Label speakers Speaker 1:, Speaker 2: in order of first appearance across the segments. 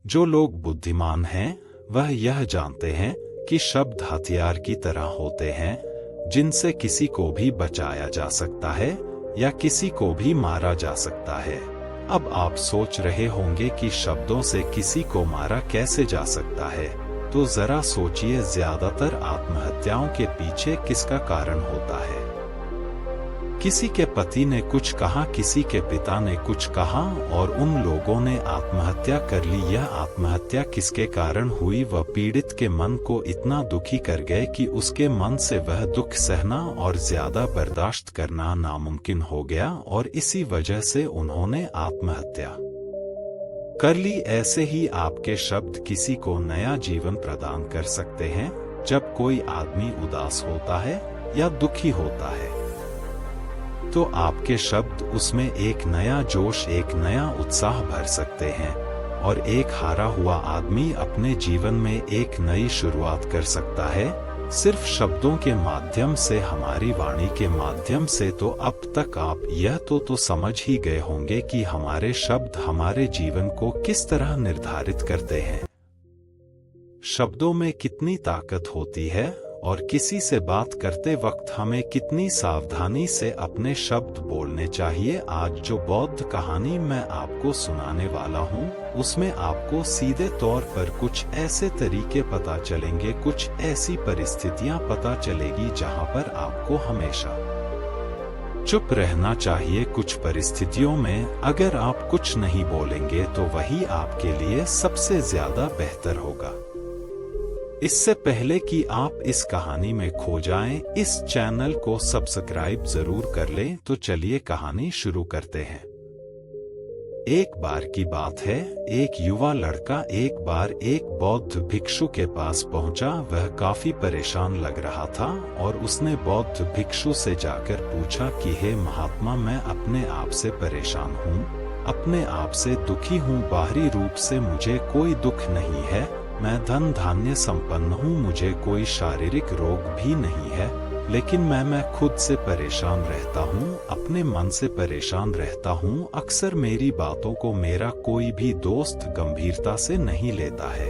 Speaker 1: जो लोग बुद्धिमान हैं वह यह जानते हैं कि शब्द हथियार की तरह होते हैं जिनसे किसी को भी बचाया जा सकता है या किसी को भी मारा जा सकता है। अब आप सोच रहे होंगे कि शब्दों से किसी को मारा कैसे जा सकता है, तो जरा सोचिए, ज्यादातर आत्महत्याओं के पीछे किसका कारण होता है? किसी के पति ने कुछ कहा, किसी के पिता ने कुछ कहा और उन लोगों ने आत्महत्या कर ली। यह आत्महत्या किसके कारण हुई? वह पीड़ित के मन को इतना दुखी कर गए कि उसके मन से वह दुख सहना और ज्यादा बर्दाश्त करना नामुमकिन हो गया और इसी वजह से उन्होंने आत्महत्या कर ली। ऐसे ही आपके शब्द किसी को नया जीवन प्रदान कर सकते हैं। जब कोई आदमी उदास होता है या दुखी होता है तो आपके शब्द उसमें एक नया जोश, एक नया उत्साह भर सकते हैं और एक हारा हुआ आदमी अपने जीवन में एक नई शुरुआत कर सकता है सिर्फ शब्दों के माध्यम से, हमारी वाणी के माध्यम से। तो अब तक आप यह तो समझ ही गए होंगे कि हमारे शब्द हमारे जीवन को किस तरह निर्धारित करते हैं। शब्दों में कितनी ताकत होती है और किसी से बात करते वक्त हमें कितनी सावधानी से अपने शब्द बोलने चाहिए। आज जो बौद्ध कहानी मैं आपको सुनाने वाला हूँ उसमें आपको सीधे तौर पर कुछ ऐसे तरीके पता चलेंगे, कुछ ऐसी परिस्थितियाँ पता चलेगी जहाँ पर आपको हमेशा चुप रहना चाहिए। कुछ परिस्थितियों में अगर आप कुछ नहीं बोलेंगे तो वही आपके लिए सबसे ज्यादा बेहतर होगा। इससे पहले कि आप इस कहानी में खो जाएं, इस चैनल को सब्सक्राइब जरूर कर लें। तो चलिए कहानी शुरू करते हैं। एक बार की बात है, एक युवा लड़का एक बार एक बौद्ध भिक्षु के पास पहुंचा। वह काफी परेशान लग रहा था और उसने बौद्ध भिक्षु से जाकर पूछा कि हे महात्मा, मैं अपने आप से परेशान हूँ, अपने आप से दुखी हूँ। बाहरी रूप से मुझे कोई दुख नहीं है, मैं धन धान्य संपन्न हूँ, मुझे कोई शारीरिक रोग भी नहीं है, लेकिन मैं खुद से परेशान रहता हूँ, अपने मन से परेशान रहता हूँ। अक्सर मेरी बातों को मेरा कोई भी दोस्त गंभीरता से नहीं लेता है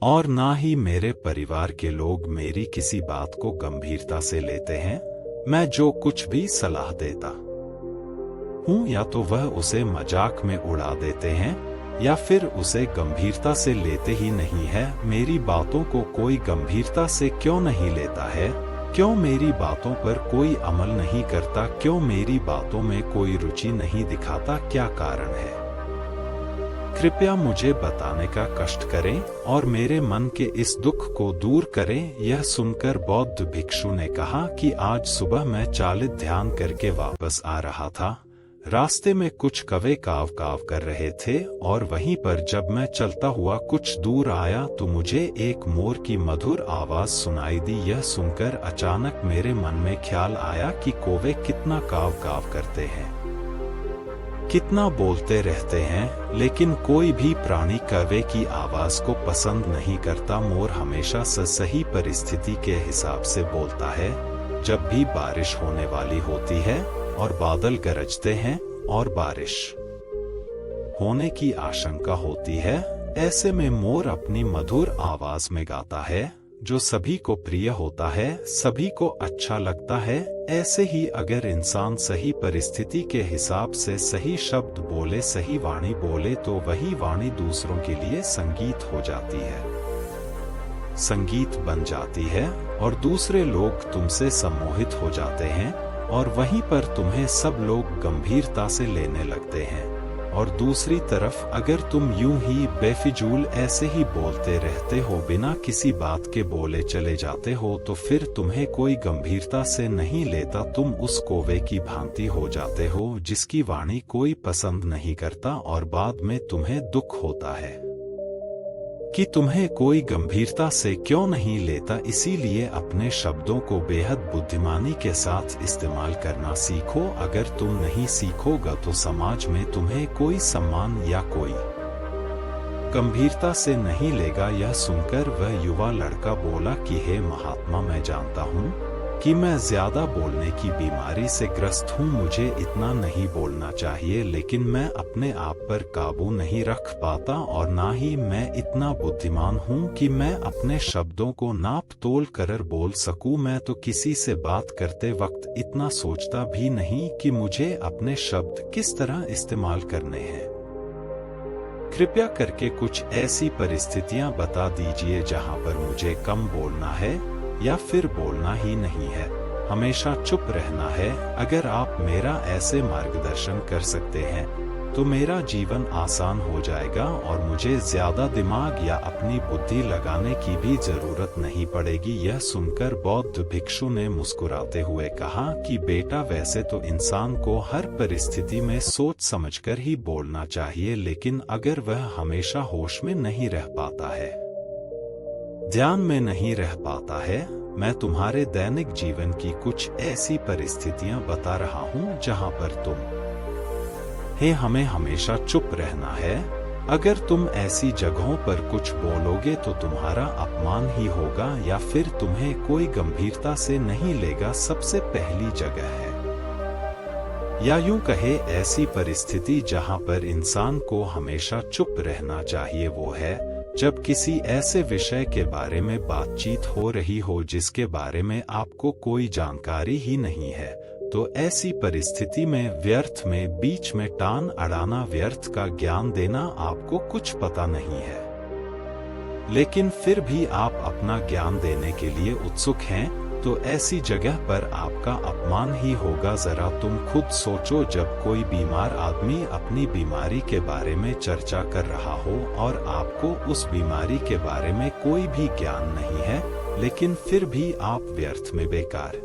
Speaker 1: और ना ही मेरे परिवार के लोग मेरी किसी बात को गंभीरता से लेते हैं। मैं जो कुछ भी सलाह देता हूँ या तो वह उसे मजाक में उड़ा देते हैं या फिर उसे गंभीरता से लेते ही नहीं है। मेरी बातों को कोई गंभीरता से क्यों नहीं लेता है? क्यों मेरी बातों पर कोई अमल नहीं करता? क्यों मेरी बातों में कोई रुचि नहीं दिखाता? क्या कारण है? कृपया मुझे बताने का कष्ट करें और मेरे मन के इस दुख को दूर करें। यह सुनकर बौद्ध भिक्षु ने कहा कि आज सुबह मैं चालित ध्यान करके वापस आ रहा था। रास्ते में कुछ कौवे काव काव कर रहे थे और वहीं पर जब मैं चलता हुआ कुछ दूर आया तो मुझे एक मोर की मधुर आवाज सुनाई दी। यह सुनकर अचानक मेरे मन में ख्याल आया कि कौवे कितना काव काव करते हैं, कितना बोलते रहते हैं, लेकिन कोई भी प्राणी कौवे की आवाज को पसंद नहीं करता। मोर हमेशा सही परिस्थिति के हिसाब से बोलता है। जब भी बारिश होने वाली होती है और बादल गरजते हैं और बारिश होने की आशंका होती है, ऐसे में मोर अपनी मधुर आवाज में गाता है जो सभी को प्रिय होता है, सभी को अच्छा लगता है। ऐसे ही अगर इंसान सही परिस्थिति के हिसाब से सही शब्द बोले, सही वाणी बोले, तो वही वाणी दूसरों के लिए संगीत हो जाती है, संगीत बन जाती है और दूसरे लोग तुमसे सम्मोहित हो जाते हैं और वहीं पर तुम्हें सब लोग गंभीरता से लेने लगते हैं। और दूसरी तरफ अगर तुम यूं ही बेफिजूल ऐसे ही बोलते रहते हो, बिना किसी बात के बोले चले जाते हो, तो फिर तुम्हें कोई गंभीरता से नहीं लेता। तुम उस कौवे की भांति हो जाते हो जिसकी वाणी कोई पसंद नहीं करता और बाद में तुम्हें दुख होता है कि तुम्हें कोई गंभीरता से क्यों नहीं लेता। इसीलिए अपने शब्दों को बेहद बुद्धिमानी के साथ इस्तेमाल करना सीखो। अगर तुम नहीं सीखोगे तो समाज में तुम्हें कोई सम्मान या कोई गंभीरता से नहीं लेगा। यह सुनकर वह युवा लड़का बोला कि हे महात्मा, मैं जानता हूँ कि मैं ज्यादा बोलने की बीमारी से ग्रस्त हूँ। मुझे इतना नहीं बोलना चाहिए, लेकिन मैं अपने आप पर काबू नहीं रख पाता, और ना ही मैं इतना बुद्धिमान हूँ कि मैं अपने शब्दों को नाप तोल कर बोल सकूँ। मैं तो किसी से बात करते वक्त इतना सोचता भी नहीं कि मुझे अपने शब्द किस तरह इस्तेमाल करने हैं। कृपया करके कुछ ऐसी परिस्थितियां बता दीजिए जहां पर मुझे कम बोलना है या फिर बोलना ही नहीं है, हमेशा चुप रहना है। अगर आप मेरा ऐसे मार्गदर्शन कर सकते हैं तो मेरा जीवन आसान हो जाएगा और मुझे ज्यादा दिमाग या अपनी बुद्धि लगाने की भी जरूरत नहीं पड़ेगी। यह सुनकर बौद्ध भिक्षु ने मुस्कुराते हुए कहा कि बेटा, वैसे तो इंसान को हर परिस्थिति में सोच समझकर ही बोलना चाहिए, लेकिन अगर वह हमेशा होश में नहीं रह पाता है, ध्यान में नहीं रह पाता है, मैं तुम्हारे दैनिक जीवन की कुछ ऐसी परिस्थितियां बता रहा हूं जहां पर हमें हमेशा चुप रहना है। अगर तुम ऐसी जगहों पर कुछ बोलोगे तो तुम्हारा अपमान ही होगा या फिर तुम्हें कोई गंभीरता से नहीं लेगा। सबसे पहली जगह है, या यूं कहे ऐसी परिस्थिति जहां पर इंसान को हमेशा चुप रहना चाहिए, वो है जब किसी ऐसे विषय के बारे में बातचीत हो रही हो जिसके बारे में आपको कोई जानकारी ही नहीं है। तो ऐसी परिस्थिति में व्यर्थ में बीच में टान अड़ाना, व्यर्थ का ज्ञान देना, आपको कुछ पता नहीं है लेकिन फिर भी आप अपना ज्ञान देने के लिए उत्सुक हैं, तो ऐसी जगह पर आपका अपमान ही होगा। जरा तुम खुद सोचो, जब कोई बीमार आदमी अपनी बीमारी के बारे में चर्चा कर रहा हो और आपको उस बीमारी के बारे में कोई भी ज्ञान नहीं है, लेकिन फिर भी आप व्यर्थ में बेकार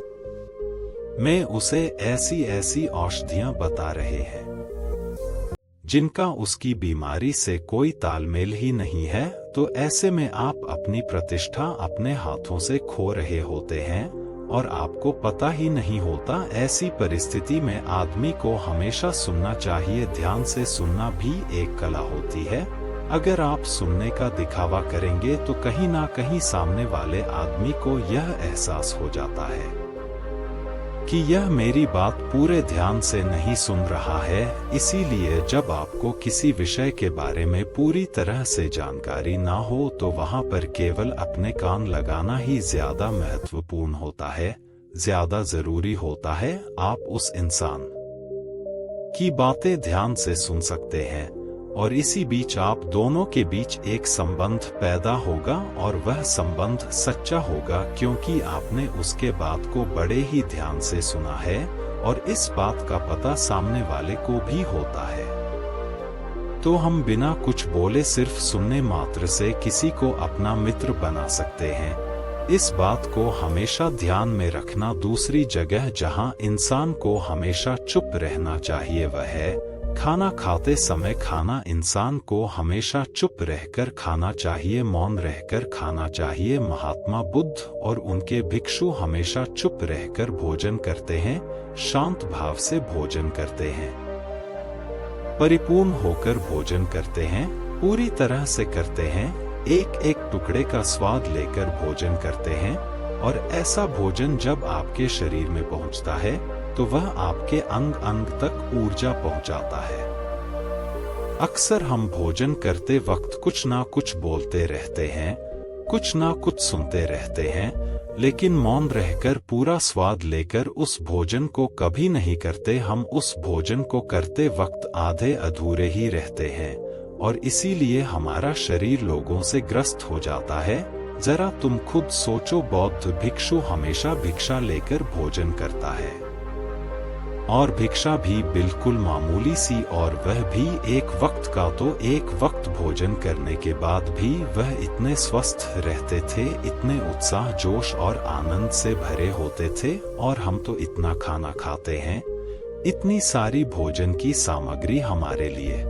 Speaker 1: में उसे ऐसी ऐसी औषधियां बता रहे हैं जिनका उसकी बीमारी से कोई तालमेल ही नहीं है, तो ऐसे में आप अपनी प्रतिष्ठा अपने हाथों से खो रहे होते हैं और आपको पता ही नहीं होता। ऐसी परिस्थिति में आदमी को हमेशा सुनना चाहिए। ध्यान से सुनना भी एक कला होती है। अगर आप सुनने का दिखावा करेंगे तो कहीं ना कहीं सामने वाले आदमी को यह एहसास हो जाता है कि यह मेरी बात पूरे ध्यान से नहीं सुन रहा है। इसीलिए जब आपको किसी विषय के बारे में पूरी तरह से जानकारी ना हो तो वहां पर केवल अपने कान लगाना ही ज्यादा महत्वपूर्ण होता है, ज्यादा जरूरी होता है। आप उस इंसान की बातें ध्यान से सुन सकते हैं और इसी बीच आप दोनों के बीच एक संबंध पैदा होगा और वह संबंध सच्चा होगा क्योंकि आपने उसके बात को बड़े ही ध्यान से सुना है और इस बात का पता सामने वाले को भी होता है। तो हम बिना कुछ बोले सिर्फ सुनने मात्र से किसी को अपना मित्र बना सकते हैं। इस बात को हमेशा ध्यान में रखना। दूसरी जगह जहां इंसान को हमेशा चुप रहना चाहिए वह है खाना खाते समय। खाना इंसान को हमेशा चुप रहकर खाना चाहिए, मौन रहकर खाना चाहिए। महात्मा बुद्ध और उनके भिक्षु हमेशा चुप रहकर भोजन करते हैं, शांत भाव से भोजन करते हैं, परिपूर्ण होकर भोजन करते हैं, पूरी तरह से करते हैं, एक एक टुकड़े का स्वाद लेकर भोजन करते हैं। और ऐसा भोजन जब आपके शरीर में पहुंचता है तो वह आपके अंग अंग तक ऊर्जा पहुंचाता है। अक्सर हम भोजन करते वक्त कुछ ना कुछ बोलते रहते हैं, कुछ ना कुछ सुनते रहते हैं, लेकिन मौन रहकर पूरा स्वाद लेकर उस भोजन को कभी नहीं करते। हम उस भोजन को करते वक्त आधे अधूरे ही रहते हैं और इसीलिए हमारा शरीर लोगों से ग्रस्त हो जाता है। जरा तुम खुद सोचो, बौद्ध भिक्षु हमेशा भिक्षा लेकर भोजन करता है और भिक्षा भी बिल्कुल मामूली सी, और वह भी एक वक्त का। तो एक वक्त भोजन करने के बाद भी वह इतने स्वस्थ रहते थे, इतने उत्साह जोश और आनंद से भरे होते थे। और हम तो इतना खाना खाते हैं, इतनी सारी भोजन की सामग्री हमारे लिए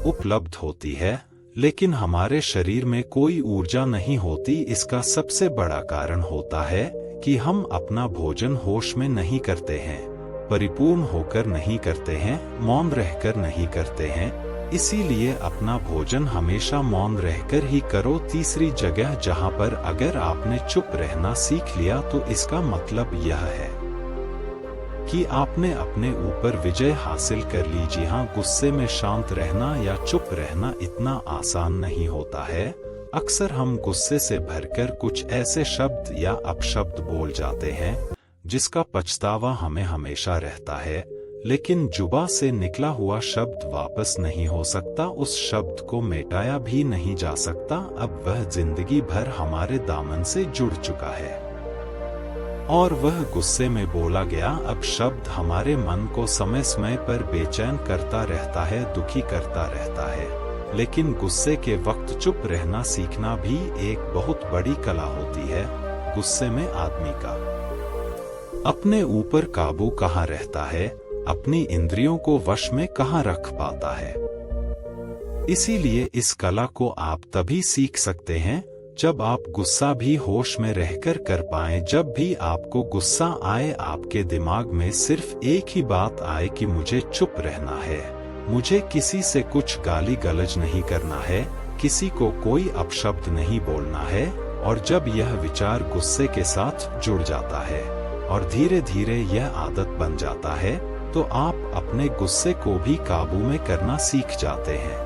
Speaker 1: उपलब्ध होती है, लेकिन हमारे शरीर में कोई ऊर्जा नहीं होती। इसका सबसे बड़ा कारण होता है कि हम अपना भोजन होश में नहीं करते हैं, परिपूर्ण होकर नहीं करते हैं, मौन रहकर नहीं करते हैं। इसीलिए अपना भोजन हमेशा मौन रहकर ही करो। तीसरी जगह जहां पर अगर आपने चुप रहना सीख लिया तो इसका मतलब यह है कि आपने अपने ऊपर विजय हासिल कर ली। जी हाँ, गुस्से में शांत रहना या चुप रहना इतना आसान नहीं होता है। अक्सर हम गुस्से से भरकर कुछ ऐसे शब्द या अपशब्द बोल जाते हैं जिसका पछतावा हमें हमेशा रहता है, लेकिन जुबान से निकला हुआ शब्द वापस नहीं हो सकता, उस शब्द को मिटाया भी नहीं जा सकता। अब वह जिंदगी भर हमारे दामन से जुड़ चुका है और वह गुस्से में बोला गया अब शब्द हमारे मन को समय समय पर बेचैन करता रहता है, दुखी करता रहता है। लेकिन गुस्से के वक्त चुप रहना सीखना भी एक बहुत बड़ी कला होती है। गुस्से में आदमी का अपने ऊपर काबू कहाँ रहता है, अपनी इंद्रियों को वश में कहाँ रख पाता है। इसीलिए इस कला को आप तभी सीख सकते हैं जब आप गुस्सा भी होश में रहकर कर पाएं। जब भी आपको गुस्सा आए, आपके दिमाग में सिर्फ एक ही बात आए कि मुझे चुप रहना है, मुझे किसी से कुछ गाली गलौज नहीं करना है, किसी को कोई अपशब्द नहीं बोलना है। और जब यह विचार गुस्से के साथ जुड़ जाता है और धीरे धीरे यह आदत बन जाता है तो आप अपने गुस्से को भी काबू में करना सीख जाते हैं।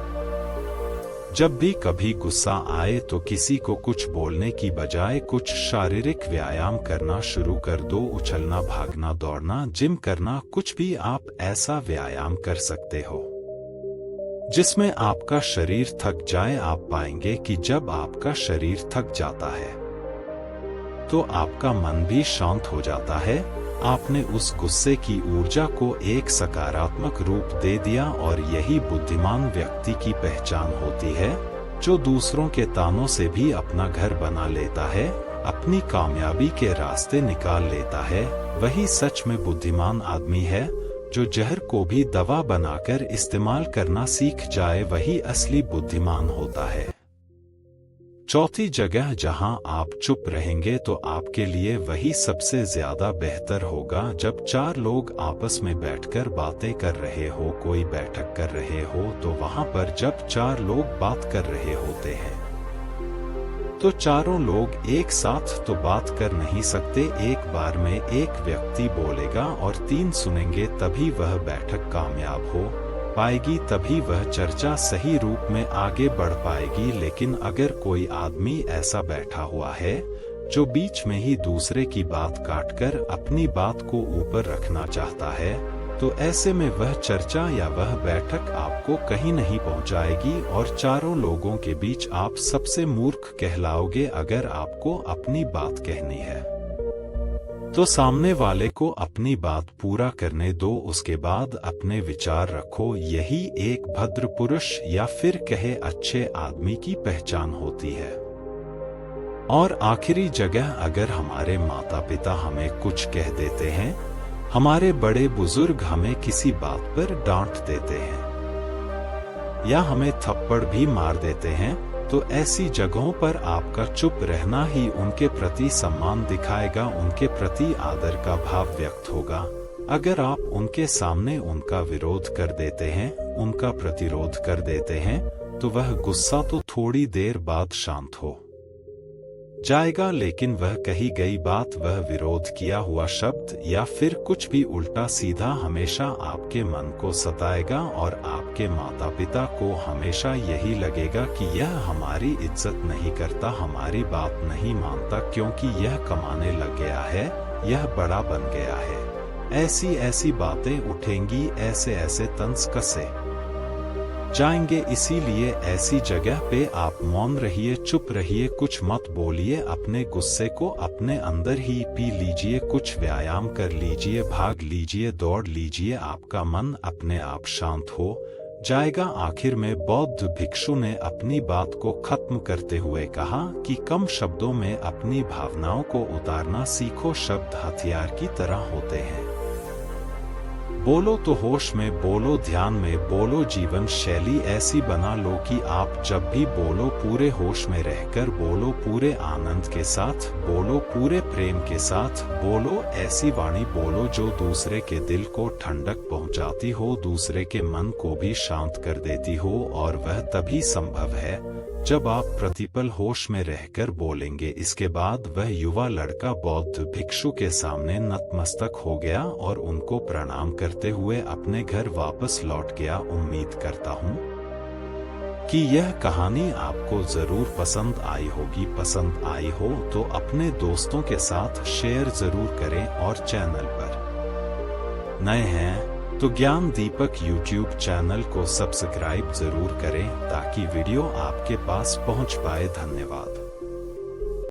Speaker 1: जब भी कभी गुस्सा आए तो किसी को कुछ बोलने की बजाय कुछ शारीरिक व्यायाम करना शुरू कर दो। उछलना, भागना, दौड़ना, जिम करना, कुछ भी आप ऐसा व्यायाम कर सकते हो जिसमें आपका शरीर थक जाए। आप पाएंगे कि जब आपका शरीर थक जाता है तो आपका मन भी शांत हो जाता है। आपने उस गुस्से की ऊर्जा को एक सकारात्मक रूप दे दिया और यही बुद्धिमान व्यक्ति की पहचान होती है, जो दूसरों के तानों से भी अपना घर बना लेता है, अपनी कामयाबी के रास्ते निकाल लेता है। वही सच में बुद्धिमान आदमी है जो जहर को भी दवा बनाकर इस्तेमाल करना सीख जाए, वही असली बुद्धिमान होता है। चौथी जगह जहां आप चुप रहेंगे तो आपके लिए वही सबसे ज्यादा बेहतर होगा जब चार लोग आपस में बैठकर बातें कर रहे हो, कोई बैठक कर रहे हो, तो वहां पर जब चार लोग बात कर रहे होते हैं तो चारों लोग एक साथ तो बात कर नहीं सकते। एक बार में एक व्यक्ति बोलेगा और तीन सुनेंगे, तभी वह बैठक कामयाब हो पाएगी, तभी वह चर्चा सही रूप में आगे बढ़ पाएगी। लेकिन अगर कोई आदमी ऐसा बैठा हुआ है जो बीच में ही दूसरे की बात काटकर अपनी बात को ऊपर रखना चाहता है, तो ऐसे में वह चर्चा या वह बैठक आपको कहीं नहीं पहुंचाएगी और चारों लोगों के बीच आप सबसे मूर्ख कहलाओगे। अगर आपको अपनी बात कहनी है तो सामने वाले को अपनी बात पूरा करने दो, उसके बाद अपने विचार रखो। यही एक भद्र पुरुष या फिर कहे अच्छे आदमी की पहचान होती है। और आखिरी जगह, अगर हमारे माता पिता हमें कुछ कह देते हैं, हमारे बड़े बुजुर्ग हमें किसी बात पर डांट देते हैं या हमें थप्पड़ भी मार देते हैं, तो ऐसी जगहों पर आपका चुप रहना ही उनके प्रति सम्मान दिखाएगा, उनके प्रति आदर का भाव व्यक्त होगा। अगर आप उनके सामने उनका विरोध कर देते हैं, उनका प्रतिरोध कर देते हैं, तो वह गुस्सा तो थोड़ी देर बाद शांत हो जाएगा, लेकिन वह कही गई बात, वह विरोध किया हुआ शब्द या फिर कुछ भी उल्टा सीधा हमेशा आपके मन को सताएगा और आपके माता पिता को हमेशा यही लगेगा कि यह हमारी इज्जत नहीं करता, हमारी बात नहीं मानता, क्योंकि यह कमाने लग गया है, यह बड़ा बन गया है। ऐसी ऐसी बातें उठेंगी, ऐसे ऐसे तंज कसे जाएंगे। इसीलिए ऐसी जगह पे आप मौन रहिए, चुप रहिए, कुछ मत बोलिए, अपने गुस्से को अपने अंदर ही पी लीजिए, कुछ व्यायाम कर लीजिए, भाग लीजिए, दौड़ लीजिए, आपका मन अपने आप शांत हो जाएगा। आखिर में बौद्ध भिक्षु ने अपनी बात को खत्म करते हुए कहा कि कम शब्दों में अपनी भावनाओं को उतारना सीखो, शब्द हथियार की तरह होते हैं। बोलो तो होश में बोलो, ध्यान में बोलो, जीवन शैली ऐसी बना लो कि आप जब भी बोलो पूरे होश में रहकर बोलो, पूरे आनंद के साथ बोलो, पूरे प्रेम के साथ बोलो। ऐसी वाणी बोलो जो दूसरे के दिल को ठंडक पहुंचाती हो, दूसरे के मन को भी शांत कर देती हो। और वह तभी संभव है जब आप प्रतिपल होश में रहकर बोलेंगे। इसके बाद वह युवा लड़का बौद्ध भिक्षु के सामने नतमस्तक हो गया और उनको प्रणाम करते हुए अपने घर वापस लौट गया। उम्मीद करता हूँ कि यह कहानी आपको जरूर पसंद आई होगी। पसंद आई हो तो अपने दोस्तों के साथ शेयर जरूर करें और चैनल पर नए हैं तो ज्ञान दीपक YouTube चैनल को सब्सक्राइब जरूर करें ताकि वीडियो आपके पास पहुंच पाए। धन्यवाद।